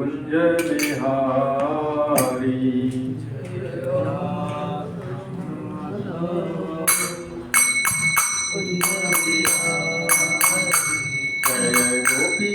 कुंज बिहारी जय गोपी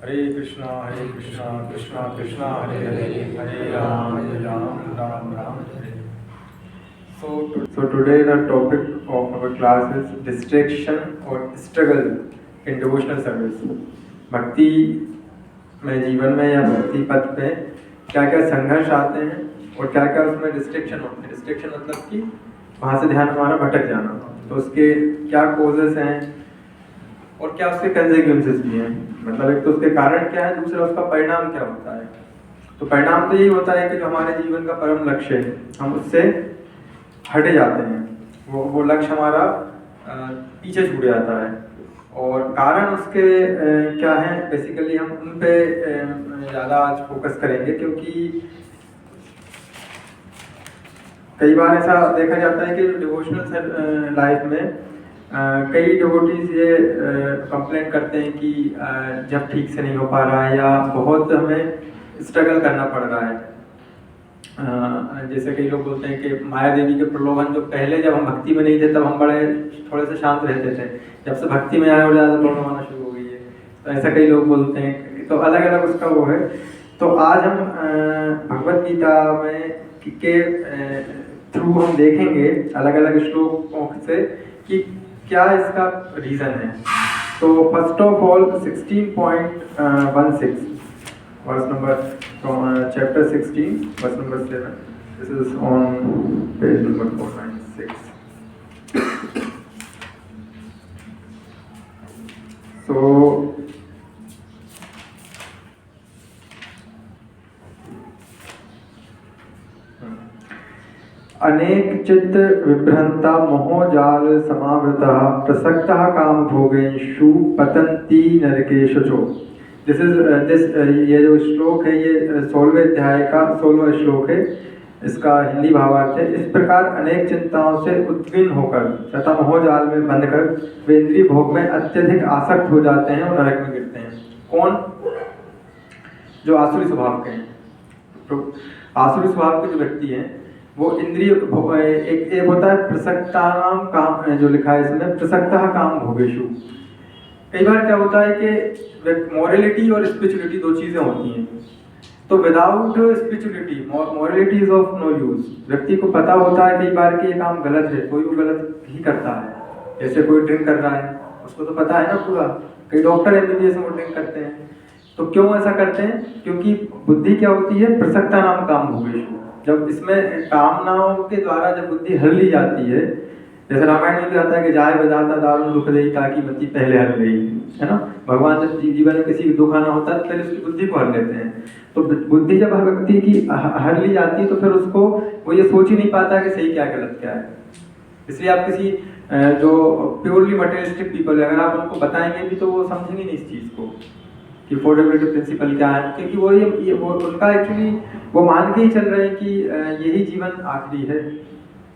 हरे कृष्णा कृष्णा कृष्णा हरे हरे हरे राम राम राम हरे। So today the topic of our class is distraction or struggle in devotional service. भक्ति में जीवन में या भक्ति पथ पे क्या क्या संघर्ष आते हैं और क्या क्या उसमें डिस्ट्रैक्शन होते हैं। डिस्ट्रैक्शन मतलब कि वहाँ से ध्यान हमारा भटक जाना, तो उसके क्या कॉजेस हैं और क्या उसके कंसेक्वेंसेस भी हैं। मतलब एक तो उसके कारण क्या है, दूसरा उसका परिणाम क्या होता है। तो परिणाम तो यही होता है कि जो हमारे जीवन का परम लक्ष्य है हम उससे हटे जाते हैं, वो लक्ष्य हमारा पीछे छूट जाता है। और कारण उसके क्या हैं, बेसिकली हम उन पे ज़्यादा आज फोकस करेंगे, क्योंकि कई बार ऐसा देखा जाता है कि डिवोशनल लाइफ में कई डिवोटीज ये कंप्लेंट करते हैं कि जब ठीक से नहीं हो पा रहा है या बहुत हमें स्ट्रगल करना पड़ रहा है। जैसे कई लोग बोलते हैं कि माया देवी के प्रलोभन, जो पहले जब हम भक्ति में नहीं थे तब हम बड़े थोड़े से शांत रहते थे, जब से भक्ति में आए और ज़्यादा प्रॉब्लम आना शुरू हो गई है, तो ऐसा कई लोग बोलते हैं। तो अलग अलग उसका वो है। तो आज हम भगवद गीता में के थ्रू हम देखेंगे अलग अलग श्लोकों से कि क्या इसका रीज़न है। तो first of all 16.16 verse number from chapter 16 verse number 7. This is on page number 496. So अनेक चित्त विभ्रंता मोहजाल समावृतः प्रसक्तः काम भोगेषु पतन्ति नरकेषु। ये जो श्लोक है ये 16वें अध्याय का 16वां श्लोक है। इसका हिंदी भावार्थ है, इस प्रकार अनेक चिंताओं से उद्विग्न होकर तथा मोहजाल में बंधकर वे इंद्रिय भोग में अत्यधिक आसक्त हो जाते हैं और नरक में गिरते हैं। कौन? जो आसुरी स्वभाव के हैं। तो आसुरी स्वभाव के जो व्यक्ति हैं वो इंद्रिय एक होता है प्रसक्तानाम काम, जो लिखा है इसमें प्रसक्तः काम भोगेषु। कई बार क्या होता है कि मॉरलिटी और स्पिरिचुअलिटी दो चीज़ें होती हैं। तो without spirituality morality is of no use. व्यक्ति को पता होता है कई बार कि ये काम गलत है, कोई वो गलत ही करता है। जैसे कोई ड्रिंक कर रहा है, उसको तो पता है ना पूरा कई डॉक्टर एमबीबीएस मोल्डिंग करते हैं। तो क्यों ऐसा करते हैं? क्योंकि बुद्धि क्या होती है? प्रसक्ता नाम काम भोगेश। जब इसमें कामनाओं के द्वारा जब बुद्धि हर ली जाती है, जैसे रामायण में भी आता है कि जाय विधाता दारुण दुख देई ताकि मति पहले हर गई, है ना। भगवान जब जीवन में किसी दुख आना होता है तो पहले उसकी बुद्धि को हर लेते हैं। तो बुद्धि जब हर व्यक्ति की हर ली जाती है तो फिर उसको वो ये सोच ही नहीं पाता कि सही क्या गलत क्या है। इसलिए आप किसी जो प्योरली मटेरियलिस्टिक पीपल है, अगर आप उनको बताएंगे भी तो वो समझेंगे नहीं इस चीज़ को कि अफोर्डेबिलिटी प्रिंसिपल क्या है, क्योंकि वो उनका एक्चुअली वो मान के ही चल रहे हैं कि यही जीवन आखिरी है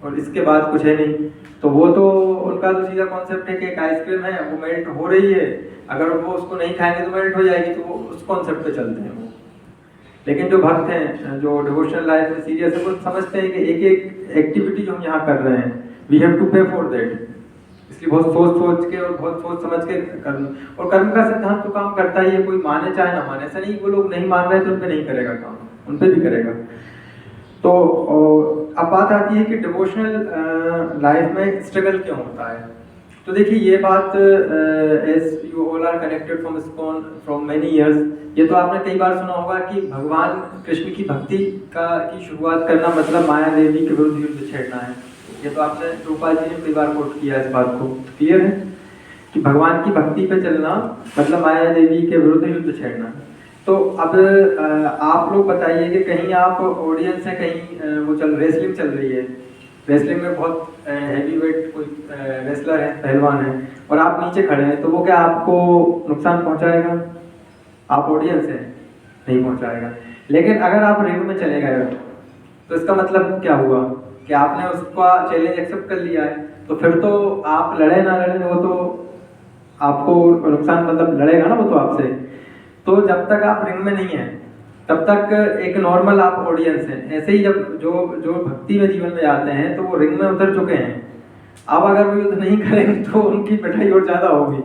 और इसके बाद कुछ है नहीं। तो वो तो उनका तो सीधा कॉन्सेप्ट है कि एक आइसक्रीम है, वो मेल्ट हो रही है, अगर वो उसको नहीं खाएंगे तो मेल्ट हो जाएगी, तो वो उस कॉन्सेप्ट पे चलते हैं वो। लेकिन जो भक्त हैं, जो डिवोशनल लाइफ में सीरियस है, वो समझते हैं कि एक एक एक्टिविटी जो हम यहाँ कर रहे हैं, वी हैव टू पे फॉर दैट। इसलिए बहुत सोच के और बहुत सोच समझ के कर्म, और कर्म का सिद्धांत तो काम करता ही है, कोई माने चाहे ना माने। ऐसा नहीं वो लोग नहीं मान रहे तो उन पे नहीं करेगा काम, उन पे भी करेगा। तो अब बात आती है कि डिवोशनल लाइफ में स्ट्रगल क्यों होता है। तो देखिए ये बात as you all are connected from ISKCON from many years, ये तो आपने कई बार सुना होगा कि भगवान कृष्ण की भक्ति की शुरुआत करना मतलब माया देवी के विरुद्ध युद्ध छेड़ना है। ये तो आपने रूपाल जी ने कई बार कोट किया इस बात को। क्लियर है कि भगवान की भक्ति पे चलना मतलब माया देवी के विरुद्ध युद्ध छेड़ना। तो अब आप लोग बताइए कि कहीं आप ऑडियंस है, कहीं वो रेसलिंग चल रही है, रेसलिंग में बहुत हैवी वेट कोई रेसलर है, पहलवान है, और आप नीचे खड़े हैं, तो वो क्या आपको नुकसान पहुंचाएगा? आप ऑडियंस है, नहीं पहुंचाएगा। लेकिन अगर आप रिंग में चले गए तो इसका मतलब क्या हुआ कि आपने उसका चैलेंज एक्सेप्ट कर लिया है, तो फिर तो आप लड़े ना लड़े वो तो आपको नुकसान, मतलब लड़ेगा ना वो तो आपसे। तो जब तक आप रिंग में नहीं हैं तब तक एक नॉर्मल आप ऑडियंस हैं। ऐसे ही जब जो भक्ति में जीवन में आते हैं तो वो रिंग में उतर चुके हैं। अब अगर वो युद्ध नहीं करेंगे तो उनकी पिटाई और ज़्यादा होगी,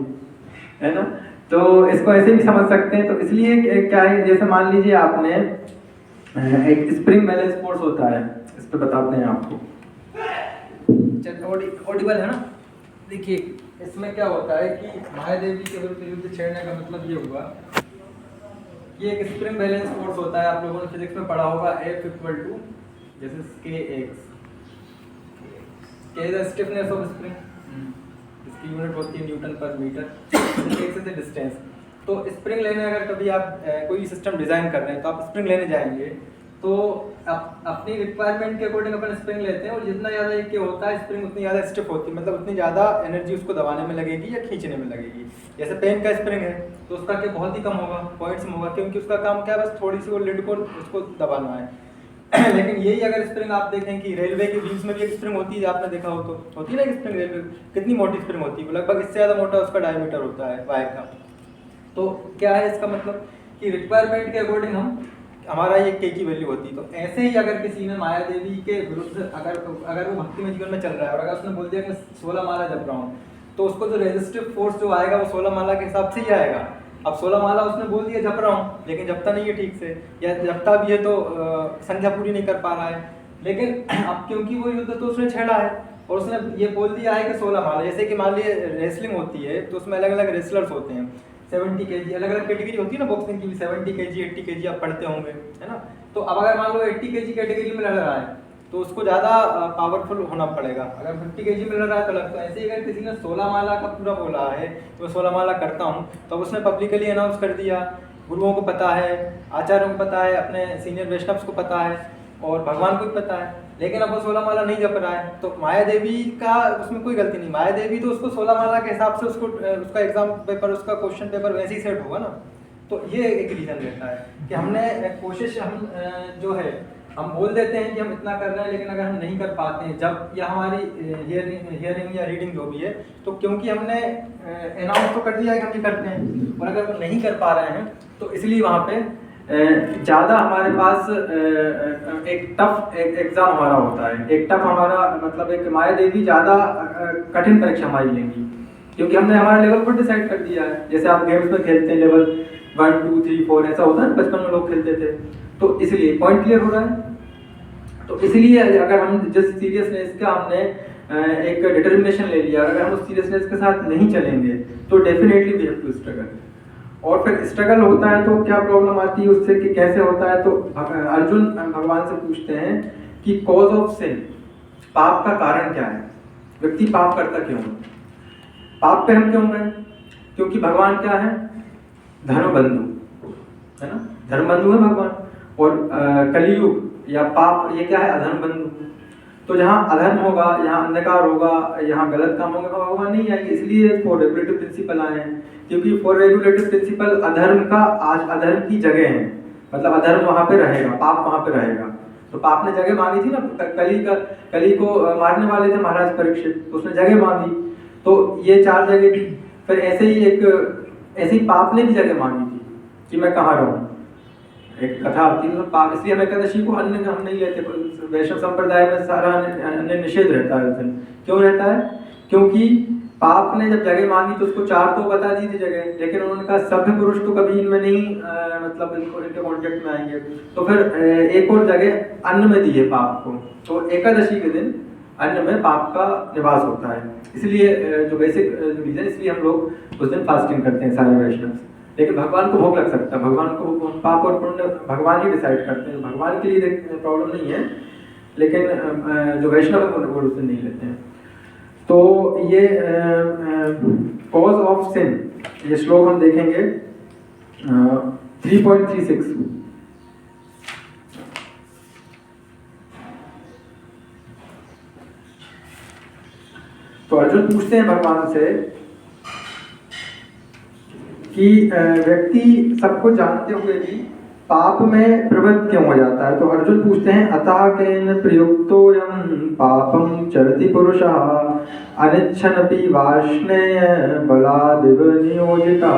है ना। तो इसको ऐसे भी समझ सकते हैं। तो इसलिए क्या है, जैसे मान लीजिए आपने एक स्प्रिंग बैलेंस फोर्स होता है, इस पर बताते हैं आपको। ऑडिबल है ना। देखिए इसमें क्या होता है कि महादेवी के विरुद्ध युद्ध छेड़ने का मतलब ये हुआ कि एक स्प्रिंग बैलेंस फोर्स होता है, आप लोगों ने फिजिक्स में पढ़ा होगा, F equal to this is kx, k is the stiffness of spring, इसकी यूनिट होती है newton per meter, x is the distance. तो स्प्रिंग लेने अगर कभी आप कोई सिस्टम डिजाइन कर रहे हैं तो आप स्प्रिंग लेने जाएंगे तो आप अपनी रिक्वायरमेंट के अकॉर्डिंग अपन स्प्रिंग लेते हैं, और जितना ज़्यादा एक होता है स्प्रिंग उतनी ज़्यादा स्टिफ होती है, मतलब उतनी ज़्यादा एनर्जी उसको दबाने में लगेगी या खींचने में लगेगी। जैसे पेन का स्प्रिंग है तो उसका क्या बहुत ही कम होगा, पॉइंट्स में होगा, क्योंकि उसका काम क्या है, बस थोड़ी सी वो लिड को उसको दबाना है। लेकिन यही अगर स्प्रिंग आप देखें कि रेलवे के व्हील्स में भी एक स्प्रिंग होती है, आपने देखा हो तो होती है ना एक स्प्रिंग, रेलवे कितनी मोटी स्प्रिंग होती है, लगभग इससे ज़्यादा मोटा उसका डायमीटर होता है वायर का। तो क्या है इसका मतलब कि रिक्वायरमेंट के अकॉर्डिंग हमारा ये k की वैल्यू होती है। तो ऐसे ही अगर किसी ने माया देवी के विरुद्ध अगर वो भक्ति में जीवन में चल रहा है और अगर उसने बोल दिया कि 16 माला जप रहा हूँ, तो उसको जो रेजिस्टिव फोर्स जो आएगा वो 16 माला के हिसाब से ही आएगा। अब 16 माला उसने बोल दिया जप रहा हूँ, लेकिन जपता नहीं है ठीक से, या जपता भी है तो संध्या पूरी नहीं कर पा रहा है। लेकिन अब क्योंकि वो युद्ध तो उसने छेड़ा है और उसने ये बोल दिया है कि 16 माला, जैसे कि मान लीजिए रेसलिंग होती है तो उसमें अलग अलग रेसलर्स होते हैं, 70 kg अलग अलग कैटेगरी होती है ना, बॉक्सिंग की भी 70 kg 80 kg आप पढ़ते होंगे, है ना। तो अब अगर मान लो 80 kg कैटेगरी में लड़ रहा है तो उसको ज़्यादा पावरफुल होना पड़ेगा, अगर 50 kg में लड़ रहा है तो लगता है। ऐसे ही अगर किसी ने 16 माला का पूरा बोला है तो 16 माला करता हूँ, तो उसने पब्लिकली अनाउंस कर दिया, गुरुओं को पता है, आचार्यों को पता है, अपने सीनियर वैष्णव्स को पता है और भगवान को भी पता है, लेकिन अब वो 16 माला नहीं जप रहा है। तो माया देवी का उसमें कोई गलती नहीं, माया देवी तो उसको 16 माला के हिसाब से उसका एग्जाम पेपर, उसका क्वेश्चन पेपर वैसे ही सेट होगा ना। तो ये एक रीज़न रहता है कि हमने कोशिश जो है हम बोल देते हैं कि हम इतना कर रहे हैं, लेकिन अगर हम नहीं कर पाते हैं जब या हमारी हियरिंग या रीडिंग जो भी है, तो क्योंकि हमने अनाउंस तो कर दिया है कि हम ये करते हैं, और अगर वो नहीं कर पा रहे हैं तो इसलिए वहाँ पे ज़्यादा हमारे पास एक टफ एग्ज़ाम हमारा होता है। एक टफ हमारा मतलब एक माया देवी ज़्यादा कठिन परीक्षा हमारी लेंगी, क्योंकि हमने हमारे लेवल पर डिसाइड कर दिया है। जैसे आप गेम्स में खेलते हैं लेवल 1 2 3 4 ऐसा होता है, बचपन में लोग खेलते थे, तो इसलिए पॉइंट क्लियर हो रहा है। तो इसलिए अगर हम जिस सीरियसनेस का हमने एक डिटर्मिनेशन ले लिया, अगर हम उस सीरियसनेस के साथ नहीं चलेंगे तो definitely we have to struggle. और फिर स्ट्रगल होता है तो क्या प्रॉब्लम आती है उससे कि कैसे होता है, तो अर्जुन भगवान से पूछते हैं कि कॉज ऑफ सिन, पाप का कारण क्या है, व्यक्ति पाप करता क्यों है, पाप पे हम क्यों गए? क्योंकि भगवान क्या है? धर्म बंधु है ना, धर्म बंधु है भगवान। और कलियुग या पाप ये क्या है? अधर्म बंधु। तो जहाँ अधर्म होगा, यहाँ अंधकार होगा, यहाँ गलत काम होगा, भगवान नहीं आएंगे। इसलिए फोर रेगुलेटिव प्रिंसिपल आए हैं, क्योंकि फोर रेगुलेटिव प्रिंसिपल अधर्म का आज अधर्म की जगह है, मतलब अधर्म वहां पे रहेगा, पाप वहां पे रहेगा। तो पाप ने जगह मांगी थी ना, कली को मारने वाले थे महाराज परीक्षित, तो उसने जगह मांगी, तो ये 4 जगह थी। फिर ऐसे ही पाप ने भी जगह मांगी थी कि मैं कहाँ रहूँ। एक कथा आती है, पाप, इसलिए हम एकादशी को अन्न हम नहीं लेते, वैष्णव संप्रदाय में सारा अन्न निषेध रहता है उस दिन। क्यों रहता है? क्योंकि पाप ने जब जगह मांगी तो उसको 4 तो बता दी थी जगह, लेकिन उन्होंने कहा सभ्य पुरुष तो कभी इनमें नहीं मतलब इनके कॉन्टेक्ट में आएंगे, तो फिर एक और जगह अन्न में दी है पाप को। तो एकादशी के दिन अन्न में पाप का निवास होता है, इसलिए जो बेसिक रीजन, इसलिए हम लोग उस दिन फास्टिंग करते हैं सारे वैष्णव। लेकिन भगवान को भोग लग सकता है, भगवान को पाप और पुण्य भगवान ही डिसाइड करते हैं, भगवान के लिए प्रॉब्लम नहीं है, लेकिन जो वैष्णव है वो उस दिन नहीं लेते हैं। तो ये कॉज ऑफ सिन, ये श्लोक हम देखेंगे 3.36। तो अर्जुन पूछते हैं भगवान से कि व्यक्ति सबको जानते हुए भी पाप में प्रवृत्त क्यों हो जाता है। तो अर्जुन पूछते हैं अतः केन प्रयुक्तोऽयं पापं चरति पुरुषः अनिच्छन्नपि वार्ष्णेय बलादिव नियोजितः।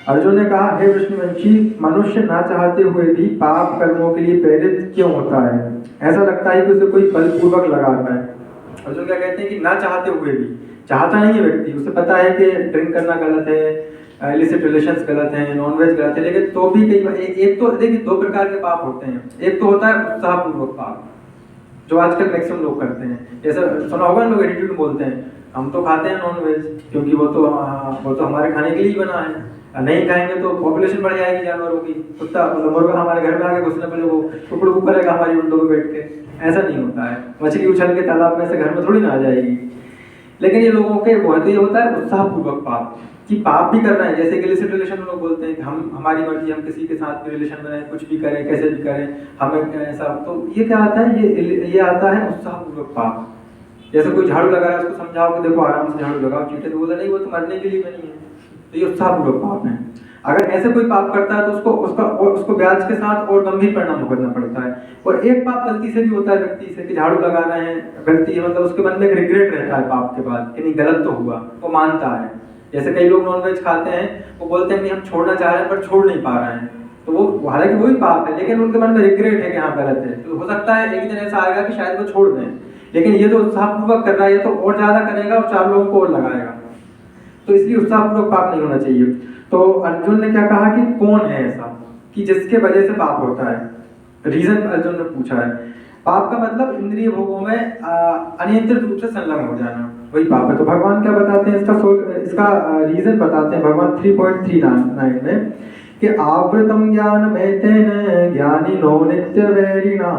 अर्जुन ने कहा, हे विष्णुवंशी, मनुष्य ना चाहते हुए भी पाप कर्मों के लिए प्रेरित क्यों होता है? ऐसा लगता है कि उसे कोई बलपूर्वक लगाता है। अर्जुन क्या कहते हैं कि ना चाहते हुए भी, चाहता नहीं है व्यक्ति, उसे पता है कि ड्रिंक करना गलत है, इलिसिट रिलेशंस गलत हैं, नॉनवेज गलत है, लेकिन तो भी कई बार एक तो देखिए 2 प्रकार के पाप होते हैं। एक तो होता है उत्साहपूर्वक पाप, जो आजकल मैक्सिमम लोग करते हैं। जैसे सुना होगा लोग एटीट्यूड बोलते हैं, हम तो खाते हैं नॉनवेज क्योंकि वो तो हमारे खाने के लिए ही बना है, नहीं खाएंगे तो पॉपुलेशन बढ़ जाएगी जानवरों की, कुत्ता मुर्गा हमारे घर में आके घुसने पर वो टुकड़ू करेगा हमारी विंडो पे बैठ के। ऐसा नहीं होता है, मछली उछल के तालाब में से घर में थोड़ी ना आ जाएगी। लेकिन ये लोगों के बहुत ही होता है उत्साहपूर्वक पाप, कि पाप भी कर रहे हैं। जैसे कि इलिसिट रिलेशन में लोग बोलते हैं कि हमारी मर्जी, हम किसी के साथ भी रिलेशन बनाए, कुछ भी करें, कैसे भी करें, हमें ऐसा। तो ये क्या आता है? ये आता है उत्साहपूर्वक पाप। जैसे कोई झाड़ू लगा रहा है, उसको समझाओ कि देखो आराम से झाड़ू लगाओ, चीटे तो बोला नहीं, वो तो मरने के लिए बनी है, तो ये उत्साहपूर्वक पाप है। अगर ऐसे कोई पाप करता है तो उसको ब्याज के साथ और गंभीर परिणाम भुगतना पड़ता है। और एक पाप गलती से भी होता है व्यक्ति से, कि झाड़ू लगा रहे हैं, गलती है, मतलब उसके मन में एक रिग्रेट रहता है पाप के बाद कि नहीं गलत तो हुआ, वो मानता है। जैसे कई लोग नॉनवेज खाते हैं, वो बोलते हैं कि हम छोड़ना चाह रहे हैं पर छोड़ नहीं पा रहे हैं, तो वो हालांकि वही पाप है, लेकिन उनके मन में रिग्रेट है कि हाँ गलत है। तो हो सकता है एक दिन ऐसा आएगा कि शायद वो छोड़ दें, लेकिन ये तो उत्साहपूर्वक कर रहा है, ये तो और ज्यादा करेगा और 4 लोगों को और लगाएगा। तो इसलिए उत्साहपूर्वक पाप नहीं होना चाहिए। तो अर्जुन ने क्या कहा कि कौन है ऐसा कि जिसके वजह से पाप होता है? रीजन अर्जुन ने पूछा है। पाप का मतलब इंद्रिय भोगों में अनियंत्रित रूप से संलग्न हो जाना, वही पाप है। तो भगवान क्या बताते हैं इसका रीजन बताते हैं भगवान 3.39 में कि आवृतम ज्ञान में तेन ज्ञानिनो नित्य वैरिणा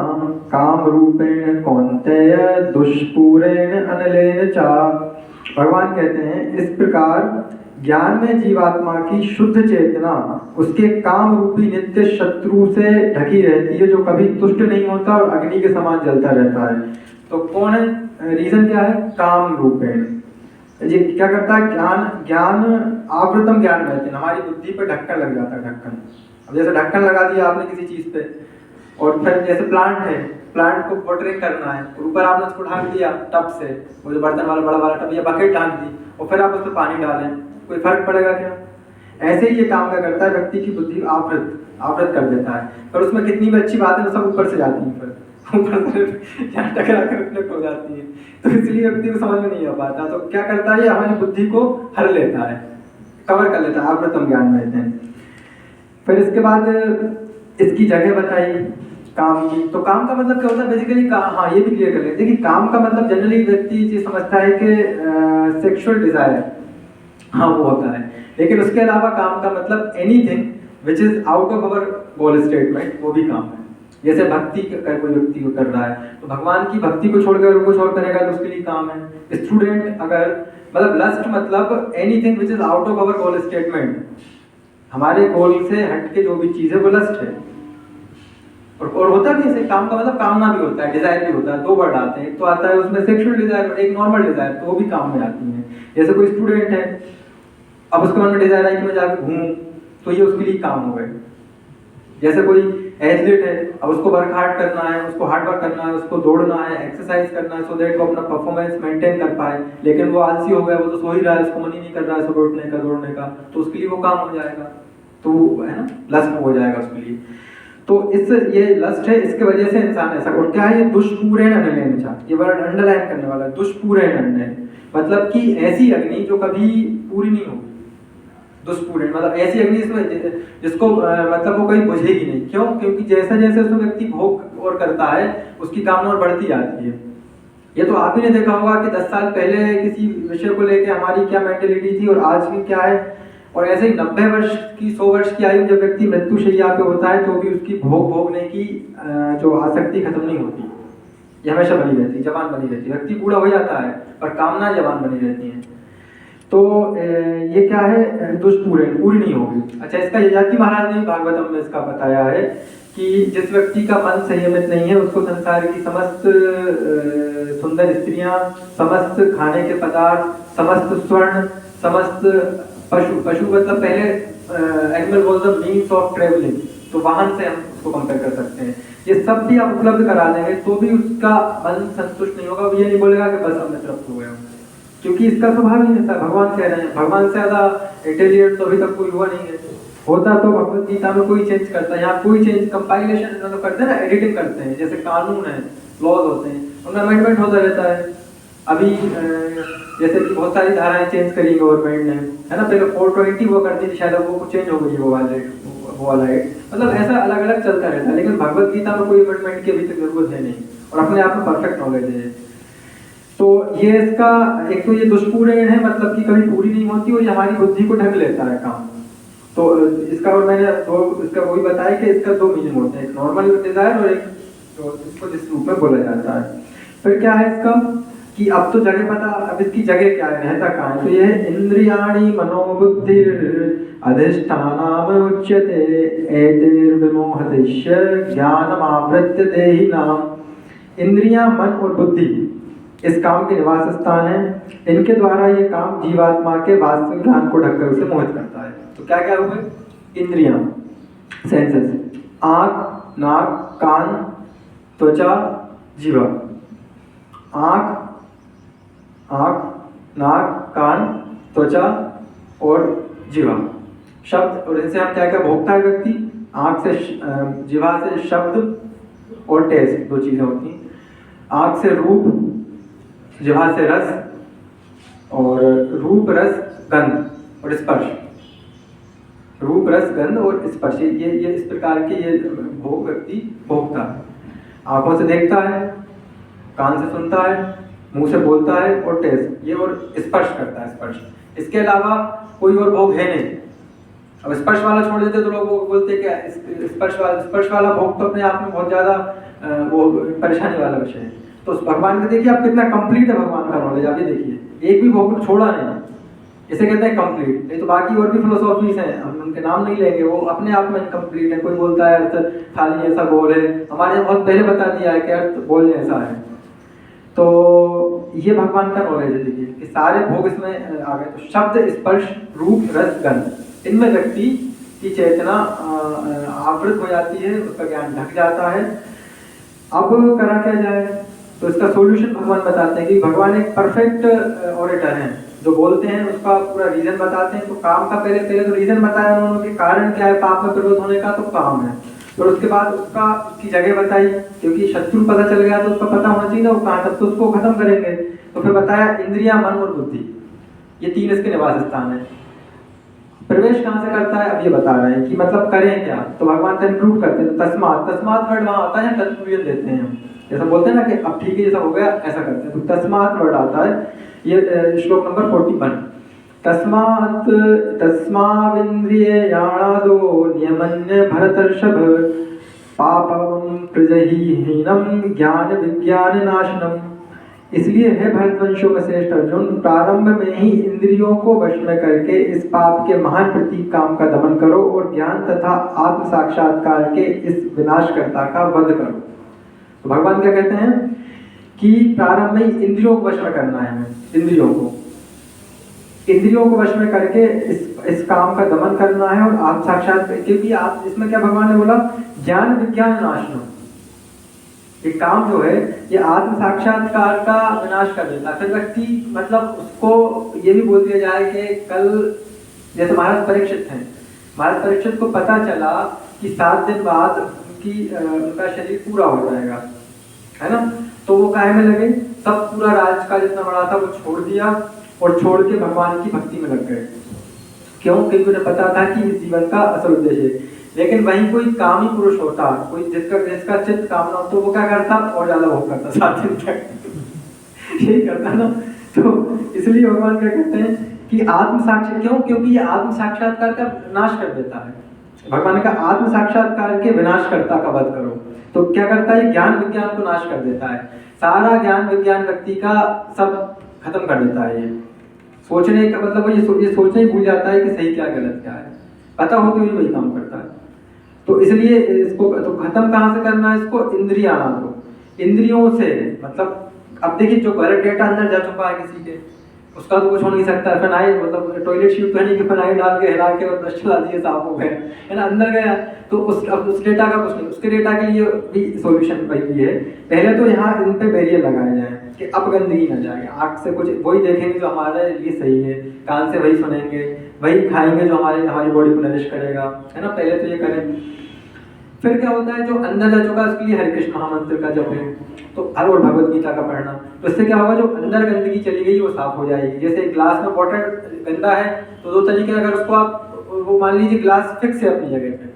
काम रूपेण कौन्तेय दुष्पूरेण अनलेन चा। भगवान कहते हैं इस प्रकार ज्ञान में जीवात्मा की शुद्ध चेतना उसके काम रूपी नित्य शत्रु से ढकी रहती है, जो कभी तुष्ट नहीं होता और अग्नि के समान जलता रहता है। तो कौन है? रीजन क्या है? काम रूपेण। ये क्या करता है? ज्ञान आवृतम ज्ञान में, हमारी बुद्धि पर ढक्कन लग जाता है, ढक्कन। अब जैसे ढक्कन लगा दिया आपने किसी चीज पे, और फिर जैसे प्लांट है, प्लांट को वाटरिंग करना है, और ऊपर आपने उसको ढांक दिया टब से, वो जो बर्तन वाला बड़ा वाला टब या बकेट ढांक दी, और फिर आप उसमें पानी डालें, कोई फर्क पड़ेगा क्या? ऐसे ही ये काम क्या करता है, व्यक्ति की बुद्धि आवृत कर देता है। पर उसमें कितनी भी अच्छी बात है, सब ऊपर से जाती है, फिर ऊपर से यहाँ टकरा कर रिफ्लेक्ट हो जाती है। तो इसलिए व्यक्ति को समझ में नहीं आ पाता। तो क्या करता है, ये हमारी बुद्धि को हर लेता है, कवर कर लेता है, आवृतम ज्ञान में रहते हैं। फिर इसके बाद इसकी जगह बताई काम की। तो काम का मतलब क्या होता है बेसिकली? हाँ, ये भी क्लियर कर लेते हैं। देखिए, काम का मतलब जनरली व्यक्ति ये समझता है कि सेक्सुअल डिजायर, हाँ वो होता है, लेकिन उसके अलावा काम का मतलब anything which is out of our goal statement, वो भी काम है। जैसे भक्ति कर कोई व्यक्ति को कर रहा है तो भगवान की भक्ति को छोड़कर और कुछ और करेगा तो उसके लिए काम है। स्टूडेंट अगर, मतलब लस्ट मतलब anything which is out of our goal statement, हमारे गोल से हट के जो भी चीज है वो लस्ट है। और होता भी ऐसे, काम का मतलब कामना भी होता है, डिजायर भी होता है। दो वर्ड आते हैं, एक तो आता है उसमें सेक्सुअल डिजायर, एक नॉर्मल डिजायर, तो वो भी काम में आती है। जैसे कोई स्टूडेंट है, अब उसके मन में डिजायर है कि मैं जाकर घूमूं, तो ये उसके लिए काम हो गए। जैसे कोई एथलीट है, अब उसको वर्क हार्ड करना है, उसको हार्ड वर्क करना है, उसको दौड़ना है, एक्सरसाइज करना है, सो दैट वो अपना परफॉर्मेंस मेंटेन कर पाए, लेकिन वो आलसी हो गया, वो तो सो ही रहा है, उसको मन ही नहीं कर रहा है सुबह उठने का, दौड़ने का, तो उसके लिए वो काम हो जाएगा, तो है ना, लस्ट हो जाएगा उसके लिए। तो इस ये लस्ट है, इसके वजह से इंसान ऐसा। और क्या है ये? दुष्पूरेण अनलेन, ये वर्ड अंडरलाइन करने वाला है। दुष्पूरेण अनलेन मतलब कि ऐसी अग्नि जो कभी पूरी नहीं होगी। दुष्पूरेण मतलब ऐसी अग्नि इसमें जिसको मतलब वो कहीं बुझेगी नहीं। क्यों? क्योंकि जैसा जैसे उसमें व्यक्ति भोग और करता है, उसकी कामना और बढ़ती जाती है। ये तो आप ही ने देखा होगा कि 10 साल पहले किसी विषय को लेकर हमारी क्या मेंटेलिटी थी और आज की क्या है। और ऐसे ही 90 वर्ष की 100 वर्ष की आयु जब व्यक्ति मृत्युशैया पे होता है तो भी उसकी भोगने की जो आसक्ति खत्म नहीं होती, ये हमेशा बनी रहती है, जवान बनी रहती है। व्यक्ति बूढ़ा हो जाता है और कामना जवान बनी रहती है। तो ये क्या है? दुष्पूरेण, पूरी नहीं होगी। अच्छा, इसका ययाति महाराज ने भागवतम में इसका बताया है कि जिस व्यक्ति का मन संयमित नहीं है उसको संसार की समस्त सुंदर स्त्रियां, समस्त खाने के पदार्थ, समस्त स्वर्ण, समस्त पशु मतलब पहले animal was the means of travelling, तो वाहन से हम उसको कंपेयर कर सकते हैं। ये सब भी आप उपलब्ध करा देंगे तो भी उसका मन संतुष्ट नहीं होगा। वो ये नहीं बोलेगा कि बस अब मैं तृप्त हो गया हूँ, क्योंकि इसका स्वभाव ही ऐसा। भगवान कह रहे हैं, भगवान से ज्यादा इंटेलिजेंट तो अभी तक कोई हुआ नहीं है। होता तो भगवत गीता में कोई चेंज करता है, यहाँ कोई चेंज, कंपाइलेशन तो करते हैं ना, एडिटिंग करते हैं। जैसे कानून है, लॉज होते हैं, उनमें अमेंडमेंट होता रहता है। अभी जैसे कि बहुत सारी धाराएं चेंज करी गवर्नमेंट ने, है ना। पहले 420 वो करती थी, शायद वो चेंज हो गई वो वाला एड, मतलब ऐसा अलग अलग चलता रहता है। लेकिन भगवत गीता में कोई अमेंडमेंट की अभी तक जरूरत है नहीं, और अपने आप में परफेक्ट नॉलेज है। तो ये इसका एक तो ये दुष्पूरेण है, मतलब कि कभी पूरी नहीं होती और ये हमारी बुद्धि को ढक लेता है काम। तो इसका, और मैंने इसका वही बताया कि इसका दो मीनिंग होते हैं, एक नॉर्मल डिजायर और एक तो इसको जिस रूप में बोला जाता है। फिर क्या है इसका कि अब तो जगह पता, अब इसकी जगह क्या है, रहता कहाँ है? तो ये है इंद्रियाणि मनोबुद्धि अधिष्ठानाम उच्यते एतैर्विमोहतिश्च ज्ञानमावृत्य देहिनाम। इंद्रियां, मन और बुद्धि इस काम के निवास स्थान है। इनके द्वारा ये काम जीवात्मा के वास्तविक ज्ञान को ढककर उसे मोहित करता है। तो क्या क्या हुए? इंद्रियां, सेंसेस, आंख, नाक, कान, त्वचा, जीवा। आंख, नाक, कान, त्वचा और जीवा, शब्द। और इनसे हम क्या क्या भोगता है व्यक्ति? आंख से, जीवा से शब्द और टेस्ट, दो चीजें होती हैं। आंख से रूप, जीवा से रस, और रूप, रस, गंध और स्पर्श। रूप, रस, गंध और स्पर्श, ये इस प्रकार के ये भोग व्यक्ति भोगता है। आंखों से देखता है, कान से सुनता है, मुंह से बोलता है और टेस्ट, ये और स्पर्श करता है, स्पर्श। इसके अलावा कोई और भोग है नहीं। अब स्पर्श वाला छोड़ देते तो लोग बोलते हैं कि स्पर्श वाला भोग तो अपने आप में बहुत ज्यादा वो परेशानी वाला विषय है। तो भगवान का देखिए आप कितना कंप्लीट है भगवान का नॉलेज, आप ये देखिए, एक भी भोग छोड़ा नहीं, इसे कहते हैं कंप्लीट। नहीं तो बाकी और भी फिलोसॉफीज हैं, हम उनके नाम नहीं लेंगे, वो अपने आप में कंप्लीट है। कोई बोलता है अर्थ थाली ऐसा गोल है, हमारे यहाँ बहुत पहले बता दिया है कि अर्थ गोल ऐसा है। तो ये भगवान का नॉलेज है। देखिए कि सारे भोग इसमें आ गए। तो शब्द, स्पर्श, रूप, रस, गंध, इनमें व्यक्ति की चेतना आवृत हो जाती है, उसका ज्ञान ढक जाता है। अब करा क्या जाए? तो इसका सॉल्यूशन भगवान बताते हैं कि भगवान एक परफेक्ट ऑरेटर हैं, जो बोलते हैं उसका पूरा रीजन बताते हैं। तो काम का पहले तो रीजन बताया उन्होंने कि कारण क्या है पाप में प्रवृत्त होने का, तो काम है। और उसके बाद उसकी जगह बताई, क्योंकि शत्रु पता चल गया तो उसका पता होना चाहिए ना वो कहाँ, तब तो उसको खत्म करेंगे। तो फिर बताया इंद्रिया, मन और बुद्धि, ये तीन इसके निवास स्थान है। प्रवेश कहाँ से करता है, अब ये बता रहे हैं कि मतलब करें क्या। तो भगवान कंक्लूड करते हैं, तो तस्मात, तस्मात वर्ड वहाँ आता है, कंक्लूजन देते हैं हम, जैसा बोलते हैं ना कि अब ठीक है जैसा हो गया ऐसा करते हैं, तो तस्मात वर्ड आता है। ये श्लोक नंबर 41। तस्मात् तस्माविन्द्रियाणादो नियमन्य भरतर्षभ पापम प्रजहीहीनम ज्ञान विज्ञान नाशनम। इसलिए है भरतवंशों में श्रेष्ठ अर्जुन, प्रारंभ में ही इंद्रियों को वश में करके इस पाप के महान प्रतीक काम का दमन करो और ज्ञान तथा आत्म साक्षात्कार के इस विनाशकर्ता का वध करो। तो भगवान क्या कहते हैं कि प्रारंभ में ही इंद्रियों को वश में करना है, हमें इंद्रियों को वश में करके इस काम का दमन करना है और आत्म साक्षात्कार, क्योंकि आप इसमें क्या भगवान ने बोला, ज्ञान विज्ञान नाशनम। ये काम जो है ये आत्म साक्षात्कार का विनाश कर देता है। फिर व्यक्ति मतलब उसको ये भी बोल दिया जाए कि कल जैसे महाराज परीक्षित हैं, महाराज परीक्षित को पता चला कि 7 दिन बाद उनका शरीर पूरा हो जाएगा, है ना, तो वो काहे में लगे, सब पूरा राज का जितना बड़ा था वो छोड़ दिया और छोड़ के भगवान की भक्ति में लग गए। क्यों? क्योंकि उन्हें पता था कि इस जीवन का असल उद्देश्य है। लेकिन वहीं कोई कामी पुरुष होता, कोई जिसका चित्त कामना हो, तो वो क्या करता, और ज्यादा वो करता 7 दिन तक यही करता ना। तो इसलिए भगवान क्या कहते हैं कि आत्म साक्षात, क्यों? क्योंकि ये आत्म साक्षात्कार का नाश कर देता है। भगवान ने कहा आत्म साक्षात्कार के विनाशकर्ता का वध करो। तो क्या करता है, ज्ञान विज्ञान को नाश कर देता है। सारा ज्ञान विज्ञान व्यक्ति का सब खत्म कर देता है। ये सोचने का मतलब ये सोचने ही भूल जाता है कि सही क्या गलत क्या है, पता होते हुए वही काम करता है। तो इसलिए इसको तो खत्म कहाँ से करना है, इसको इंद्रियां को, इंद्रियों से मतलब अब देखिए जो गलत डेटा अंदर जा चुका है किसी के, उसका तो कुछ हो नहीं सकता। फिनाइल मतलब टॉयलेट शीट तो नहीं कि फिनाइल डाल के हिला के और ब्रश चला दिए साफ हो गए, है ना, अंदर गया तो अब उस डेटा का कुछ नहीं। उसके डेटा के लिए भी सोल्यूशन वही है, पहले तो यहाँ इन पे बैरियर लगाए जाए कि अब गंदगी ना जाए। आँख से कुछ वही देखेंगे जो हमारे लिए सही है, कान से वही सुनेंगे, वही खाएंगे जो हमारी बॉडी को नरिश करेगा, है ना, पहले तो ये करें। फिर क्या होता है, जो अंदर जा चुका है उसके लिए हरे कृष्ण महामंत्र का जप है, तो और भगवत गीता का पढ़ना, तो इससे क्या होगा, जो अंदर गंदगी चली गई वो साफ हो जाएगी। जैसे ग्लास में वाटर गंदा है तो 2 तरीके, अगर उसको आप वो मान लीजिए ग्लास फिक्स है अपनी जगह पे,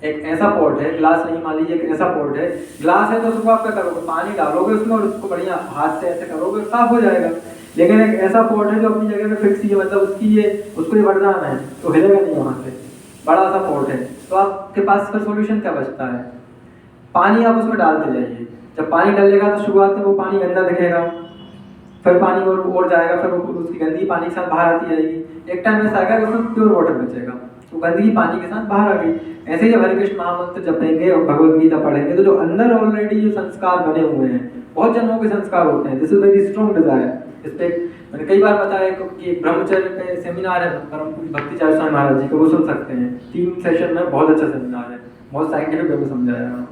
एक ऐसा पॉट है, ग्लास नहीं, मान लीजिए एक ऐसा पॉट है, ग्लास है तो उसको आप क्या करोगे, पानी डालोगे उसमें और उसको बढ़िया हाथ से ऐसे करोगे साफ हो जाएगा। लेकिन एक ऐसा पॉट है जो अपनी जगह पे फिक्स ही है, मतलब उसको ये वरदान है तो हिलेगा नहीं वहां से, बड़ा सा पॉट है, तो आपके पास फिर सोल्यूशन क्या बचता है, पानी आप उसमें डालते जाइए। जब पानी डालेगा तो शुरुआत में वो पानी गंदा दिखेगा, फिर पानी और जाएगा, फिर उसकी गंदगी पानी के साथ बाहर आती जाएगी। एक टाइम ऐसा आएगा कि उसमें प्योर वाटर बचेगा, तो गंदगी पानी के साथ बाहर आ गई। ऐसे ही जब हरे कृष्ण महामंत्र जपेंगे और भगवत गीता पढ़ेंगे तो जो अंदर ऑलरेडी जो संस्कार बने हुए हैं, बहुत जन्मों के संस्कार होते हैं, this is very strong Dzire. इस पे मैंने कई बार बताया कि ब्रह्मचर्य पे सेमिनार है परम भक्तिचार्य स्वामी महाराज जी का, वो सुन सकते हैं, 3 सेशन में, बहुत अच्छा सेमिनार है, बहुत साइंटिफिक वे में समझाया है।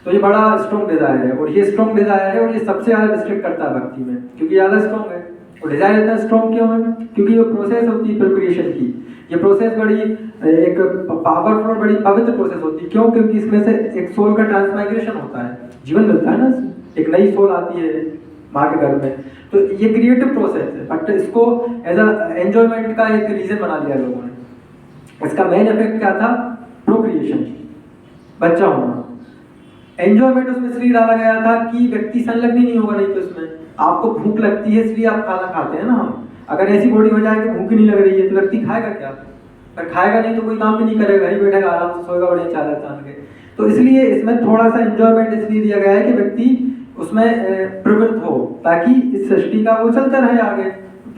तो ये बड़ा स्ट्रॉन्ग डिजायर है, और ये स्ट्रॉन्ग डिजायर है और ये सबसे ज्यादा डिस्ट्रिक्ट करता है भक्ति में, क्योंकि ज्यादा स्ट्रॉन्ग है। और डिजायर इतना स्ट्रॉन्ग क्यों है, क्योंकि ये प्रोसेस होती है प्रिपरेशन की, ये प्रोसेस बड़ी एक पावरफुल, बड़ी पवित्र प्रोसेस होती है। क्यों? क्योंकि इसमें से एक सोल का ट्रांसमाइग्रेशन होता है, जीवन मिलता है ना, एक नई सोल आती है माँ के गर्भ में, तो ये क्रिएटिव प्रोसेस है। बट इसको एज अ एंजॉयमेंट का एक रीजन बना दिया लोगों ने। इसका मेन इफेक्ट क्या था, प्रोक्रिएशन, बच्चा होना। एंजॉयमेंट उसमें इसलिए डाला गया था कि व्यक्ति संलग्न नहीं होगा, नहीं तो इसमें आपको भूख लगती है इसलिए आप खाना खाते हैं ना। हम अगर ऐसी बॉडी हो जाए कि भूख नहीं लग रही है तो व्यक्ति खाएगा क्या, पर खाएगा नहीं तो कोई काम भी नहीं करेगा, घर ही बैठेगा, आराम से सोएगा, बढ़िया चादर तान के। तो इसलिए इसमें थोड़ा सा एंजॉयमेंट इसलिए दिया गया है कि व्यक्ति उसमें प्रवृत्त हो, ताकि इस सृष्टि का वो चलता रहे आगे,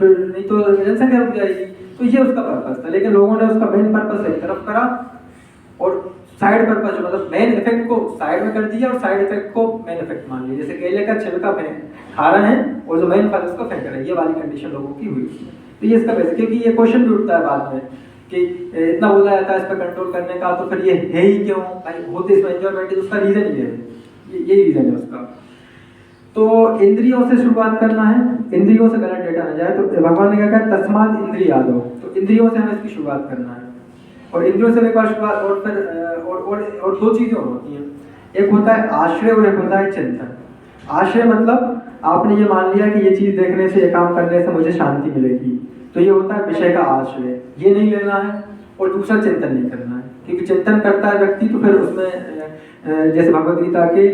नहीं तो जनसंख्या रुक जाएगी। तो ये उसका पर्पस था, लेकिन लोगों ने उसका मेन पर्पस एक तरफ करा और साइड पर्पस, मतलब मेन इफेक्ट को साइड में कर दिया और साइड इफेक्ट को मेन इफेक्ट मान लिया। जैसे केले का छिलका खा रहे हैं और जो मेन फल उसको फेंक रहे हैं, ये वाली कंडीशन लोगों की हुई। तो ये इसका बेसिक, क्योंकि ये क्वेश्चन भी उठता है बाद में कि इतना बोला जाता है इस पर कंट्रोल करने का, तो फिर ये है ही क्यों भाई, होते इसमें एंजॉयमेंट है, उसका रीजन ये है, यही रीजन है उसका। तो इंद्रियों से शुरुआत करना है, इंद्रियों से गलत डेटा न जाए। तो भगवान ने क्या कहा, तस्माद इंद्रिया दो, तो इंद्रियों से हमें इसकी शुरुआत करना है। और इंद्रियों से एक बार शुरुआत, और फिर और 2 चीजें होती हैं, एक होता है आश्रय और एक होता है चिंतन। आश्रय मतलब आपने ये मान लिया कि ये चीज देखने से, ये काम करने से मुझे शांति मिलेगी, तो ये होता है विषय का आश्रय, ये नहीं लेना है और दूसरा चिंतन नहीं करना है, क्योंकि चिंतन करता है व्यक्ति तो फिर उसमें जैसे भगवद गीता के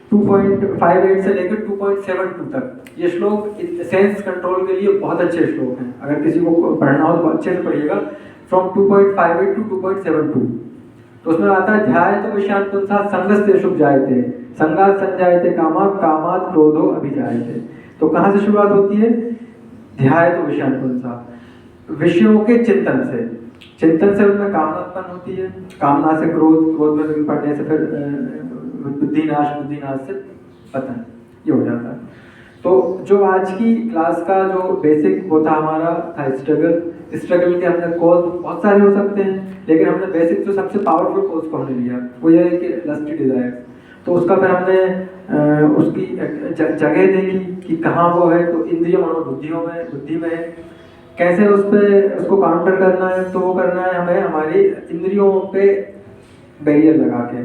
2.58 से लेकर 2.72 तक ये श्लोक सेंस कंट्रोल के लिए बहुत अच्छे श्लोक हैं। अगर किसी को पढ़ना हो तो अच्छे से पढ़िएगा, फ्रॉम 2.58 टू 2.72। तो उसमें आता है ध्याय तो विषयान पुंसा संगस्ते शुभ जायते संगात संजायते कामात कामात क्रोधो अभिजायते। तो कहाँ से शुरुआत होती है? ध्याय तो विषयान पुंसा, विषयों के चिंतन से, चिंतन से उनमें कामना उत्पन्न होती है, कामना से क्रोध, क्रोध में विघ्न पड़ने से फिर बुद्धिनाश, बुद्धिनाश से पतन, ये हो जाता है। तो जो आज की क्लास का जो बेसिक वो था हमारा था स्ट्रगल के हमने कॉज बहुत सारे हो सकते हैं, लेकिन हमने बेसिक जो सबसे पावरफुल कॉज को हमने लिया वो ये है कि लस्टी डिजायर। तो उसका फिर हमने उसकी जगह देखी कि कहाँ वो है, तो इंद्रिय मनोबुद्धियों में, बुद्धि में है, कैसे उस पर उसको काउंटर करना है। तो वो करना है हमें हमारी इंद्रियों पे बैरियर लगा के,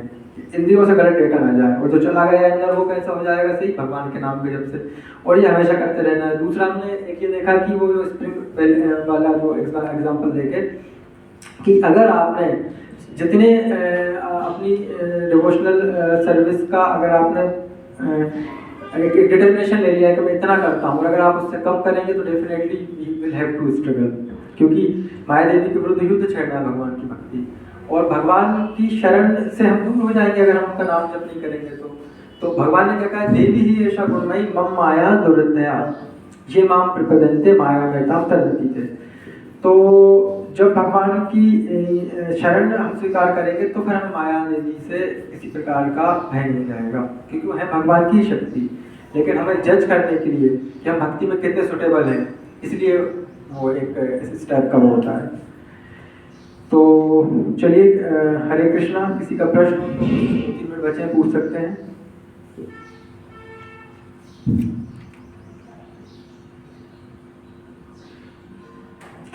इंद्रियों से गलत डेटा ना जाए, और जो चला गया अंदर वो कैसा हो जाएगा सही भगवान के नाम के जब से, और ये हमेशा करते रहना है। दूसरा हमने एक ये देखा कि वो जो स्प्रिंग वाला जो एग्जांपल देखे कि अगर आपने जितने अपनी डिवोशनल सर्विस का अगर आपने एक डिटर्मिनेशन ले लिया है कि मैं इतना करता हूँ, और अगर आप उससे कम करेंगे तो definitely we will have to struggle, क्योंकि माया देवी के विरुद्ध युद्ध छेड़ना है भगवान की भक्ति, और भगवान की शरण से हम दूर हो जाएंगे अगर हम उनका नाम जप नहीं करेंगे। तो भगवान ने क्या कहा, देवी ही ऐसा गुणमयी मम माया दुर्दया ये माम प्रपदन्ते माया मेताम तरती थे। तो जब भगवान की शरण हम स्वीकार करेंगे तो फिर हमें माया देवी से किसी प्रकार का भय नहीं रहेगा, क्योंकि वो है भगवान की शक्ति। लेकिन हमें जज करने के लिए कि हम भक्ति में कितने सुटेबल हैं, इसलिए वो एक इस टाइप का वो होता है। तो चलिए, हरे कृष्णा। किसी का प्रश्न 2-3 मिनट बचे पूछ सकते हैं।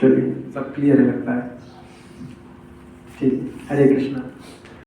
चलिए, सब क्लियर है लगता है। ठीक, हरे कृष्णा।